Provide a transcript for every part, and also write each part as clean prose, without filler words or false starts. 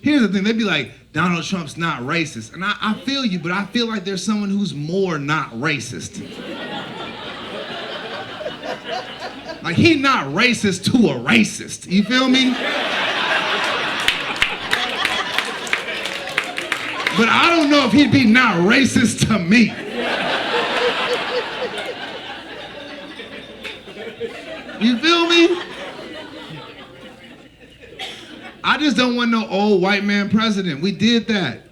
Here's the thing, they'd be like, Donald Trump's not racist. And I feel you, but I feel like there's someone who's more not racist. Like, he not racist to a racist, you feel me? But I don't know if he'd be not racist to me. You feel me? I just don't want no old white man president. We did that.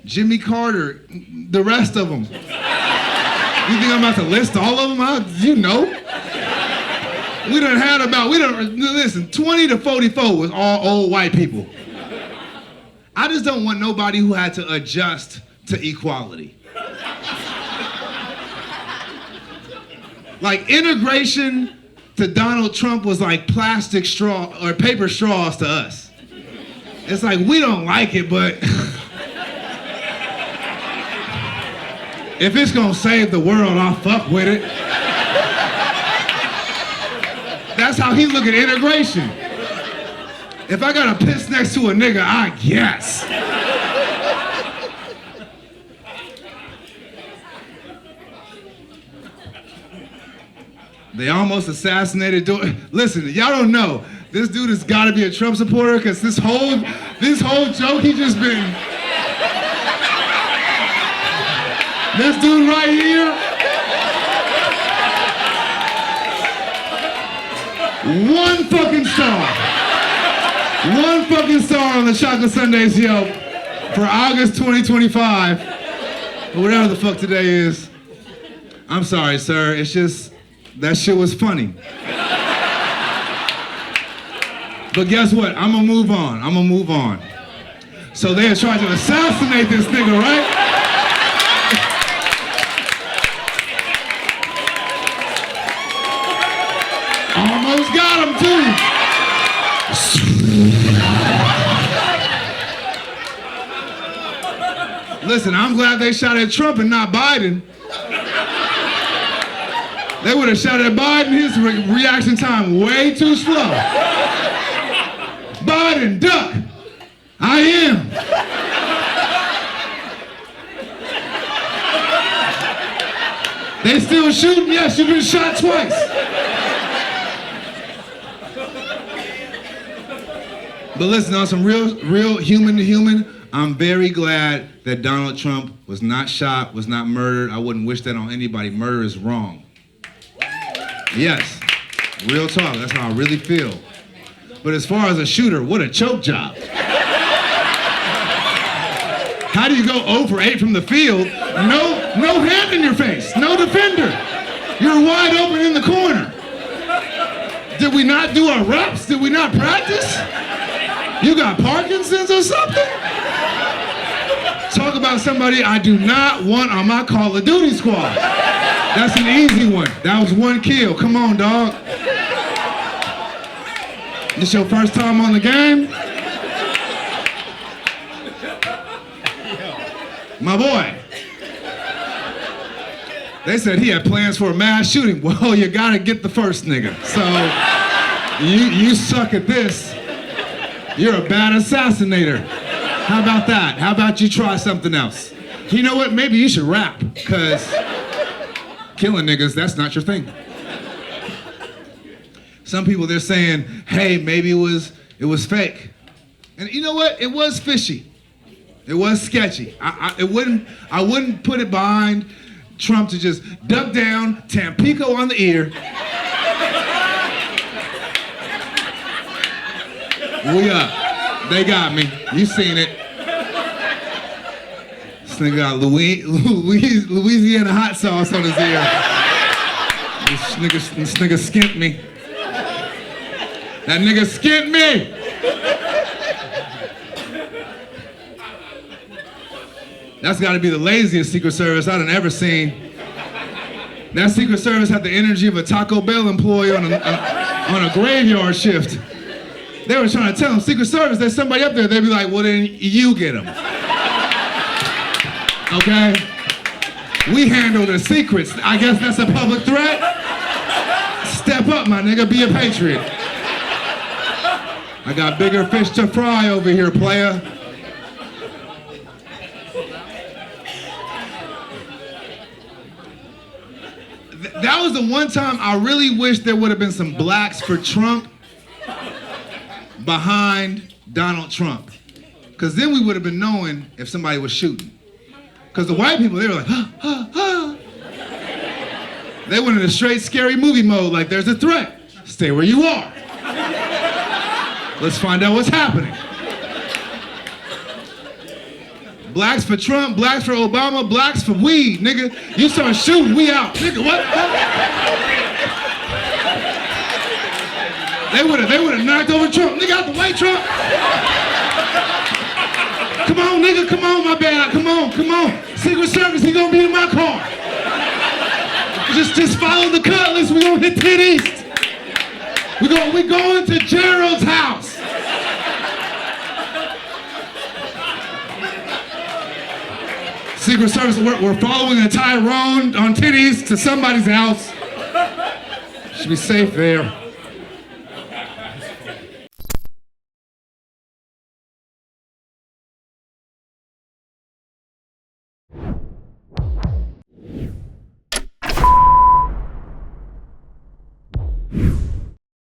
Jimmy Carter, the rest of them. You think I'm about to list all of them? You know. We done had about, listen, 20 to 44 was all old white people. I just don't want nobody who had to adjust to equality. Like, integration to Donald Trump was like plastic straw or paper straws to us. It's like, we don't like it, but if it's gonna save the world, I'll fuck with it. That's how he look at integration. If I gotta piss next to a nigga, I guess. They almost assassinated. Listen, y'all don't know. This dude has got to be a Trump supporter because this whole joke he just been. This dude right here. One fucking star on the Chocolate Sundaes show for August 2025, or whatever the fuck today is. I'm sorry, sir. It's just. That shit was funny. But guess what? I'm gonna move on. So they are trying to assassinate this nigga, right? Almost got him too. Listen, I'm glad they shot at Trump and not Biden. They would have shot at Biden, his reaction time way too slow. Biden, duck. I am. They still shooting? Yes, you've been shot twice. But listen, on some real human to human, I'm very glad that Donald Trump was not shot, was not murdered. I wouldn't wish that on anybody. Murder is wrong. Yes, real talk, that's how I really feel. But as far as a shooter, what a choke job. How do you go 0 for 8 from the field? No hand in your face, no defender. You're wide open in the corner. Did we not do our reps? Did we not practice? You got Parkinson's or something? Talk about somebody I do not want on my Call of Duty squad. That's an easy one. That was 1 kill. Come on, dog. This your first time on the game? My boy. They said he had plans for a mass shooting. Well, you gotta get the first nigga. So, you suck at this. You're a bad assassinator. How about that? How about you try something else? You know what? Maybe you should rap, because killing niggas, that's not your thing. Some people, they're saying, hey, maybe it was fake. And you know what? It was fishy. It was sketchy. I wouldn't put it behind Trump to just duck down, Tampico on the ear. We up. They got me. You seen it. This nigga got Louisiana hot sauce on his ear. This nigga skint me. That nigga skint me. That's gotta be the laziest Secret Service I've ever seen. That Secret Service had the energy of a Taco Bell employee on a graveyard shift. They were trying to tell him, Secret Service, there's somebody up there. They'd be like, well, then you get him. Okay? We handle the secrets. I guess that's a public threat. Step up, my nigga. Be a patriot. I got bigger fish to fry over here, player. That was the one time I really wish there would have been some blacks for Trump behind Donald Trump. Because then we would have been knowing if somebody was shooting. Because the white people, they were like, They went in a straight scary movie mode, like there's a threat. Stay where you are. Let's find out what's happening. Blacks for Trump, blacks for Obama, blacks for weed, nigga. You start shooting, we out. Nigga, what? They would have knocked over Trump. Nigga, out the way, Trump. Come on, nigga, come on, my bad. Come on. Secret Service, he gonna be in my car. Just follow the cutlass, we gonna hit 10 East. We going to Gerald's house. Secret Service, we're following a Tyrone on 10 East to somebody's house. Should be safe there.